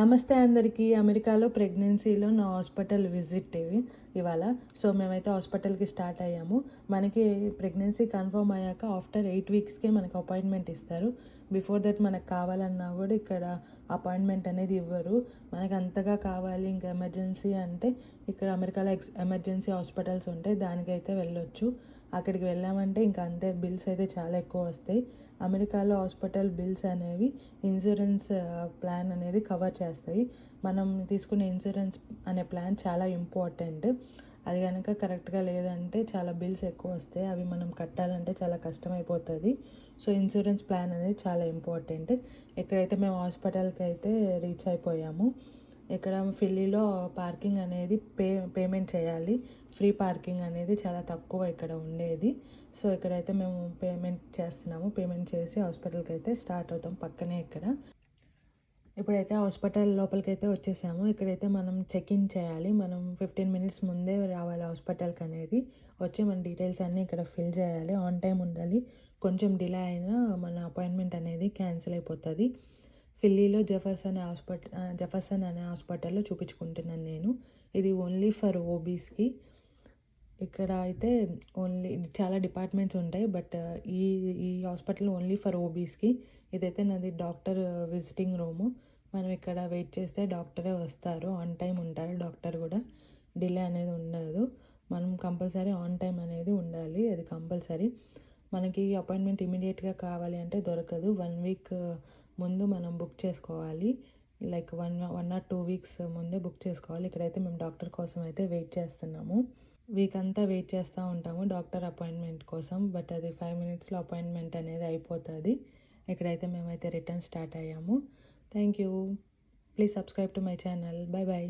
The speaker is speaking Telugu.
నమస్తే అందరికీ. అమెరికాలో ప్రెగ్నెన్సీలో నా హాస్పిటల్ విజిట్ ఇవాళ. సో మేమైతే హాస్పిటల్కి స్టార్ట్ అయ్యాము. మనకి ప్రెగ్నెన్సీ కన్ఫర్మ్ అయ్యాక ఆఫ్టర్ 8 వీక్స్కే మనకు అపాయింట్మెంట్ ఇస్తారు. బిఫోర్ దట్ మనకు కావాలన్నా కూడా ఇక్కడ అపాయింట్మెంట్ అనేది ఇవ్వరు. మనకు అంతగా కావాలి ఇంకా ఎమర్జెన్సీ అంటే ఇక్కడ అమెరికాలో ఎమర్జెన్సీ హాస్పిటల్స్ ఉంటాయి, దానికైతే వెళ్ళొచ్చు. అక్కడికి వెళ్ళామంటే ఇంకా అంతే, బిల్స్ అయితే చాలా ఎక్కువ వస్తాయి. అమెరికాలో హాస్పిటల్ బిల్స్ అనేవి ఇన్సూరెన్స్ ప్లాన్ అనేది కవర్ చేస్తాయి. మనం తీసుకునే ఇన్సూరెన్స్ అనే ప్లాన్ చాలా ఇంపార్టెంట్. అది కనుక కరెక్ట్గా లేదంటే చాలా బిల్స్ ఎక్కువ వస్తాయి, అవి మనం కట్టాలంటే చాలా కష్టమైపోతుంది. సో ఇన్సూరెన్స్ ప్లాన్ అనేది చాలా ఇంపార్టెంట్. ఎక్కడైతే మేము హాస్పిటల్కి అయితే రీచ్ అయిపోయాము. ఇక్కడ ఫిల్లీలో పార్కింగ్ అనేది పేమెంట్ చేయాలి. ఫ్రీ పార్కింగ్ అనేది చాలా తక్కువ ఇక్కడ ఉండేది. సో ఇక్కడైతే మేము పేమెంట్ చేస్తున్నాము. పేమెంట్ చేసి హాస్పిటల్కి అయితే స్టార్ట్ అవుతాం, పక్కనే ఇక్కడ. ఇప్పుడైతే హాస్పిటల్ లోపలికి అయితే వచ్చేసాము. ఇక్కడైతే మనం చెక్ ఇన్ చేయాలి. మనం 15 మినిట్స్ ముందే రావాలి హాస్పిటల్కి అనేది. వచ్చి మన డీటెయిల్స్ అన్నీ ఇక్కడ ఫిల్ చేయాలి. ఆన్ టైం ఉండాలి. కొంచెం డిలే అయినా మన అపాయింట్మెంట్ అనేది క్యాన్సిల్ అయిపోతుంది. ఫిల్లీలో జెఫర్సన్ అనే హాస్పిటల్లో చూపించుకుంటున్నాను నేను. ఇది ఓన్లీ ఫర్ ఓబీస్కి. ఇక్కడ అయితే ఓన్లీ చాలా డిపార్ట్మెంట్స్ ఉంటాయి, బట్ ఈ ఈ హాస్పిటల్ ఓన్లీ ఫర్ ఓబీస్కి. ఇదైతే నాది డాక్టర్ విజిటింగ్ రూము. మనం ఇక్కడ వెయిట్ చేస్తే డాక్టరే వస్తారు, ఆన్ టైం ఉంటారు. డాక్టర్ కూడా డిలే అనేది ఉండదు. మనం కంపల్సరీ ఆన్ టైం అనేది ఉండాలి, అది కంపల్సరీ. మనకి అపాయింట్మెంట్ ఇమీడియట్గా కావాలి అంటే దొరకదు. 1 వీక్ ముందు మనం బుక్ చేసుకోవాలి. లైక్ 1 ఆర్ 2 వీక్స్ ముందే బుక్ చేసుకోవాలి. ఇక్కడైతే మేము డాక్టర్ కోసం అయితే వెయిట్ చేస్తున్నాము. వీక్ అంతా వెయిట్ చేస్తూ ఉంటాము డాక్టర్ అపాయింట్మెంట్ కోసం, బట్ అది 5 మినిట్స్లో అపాయింట్మెంట్ అనేది అయిపోతుంది. ఇక్కడైతే మేమైతే రిటర్న్ స్టార్ట్ అయ్యాము. Thank you. Please subscribe to my channel. Bye bye.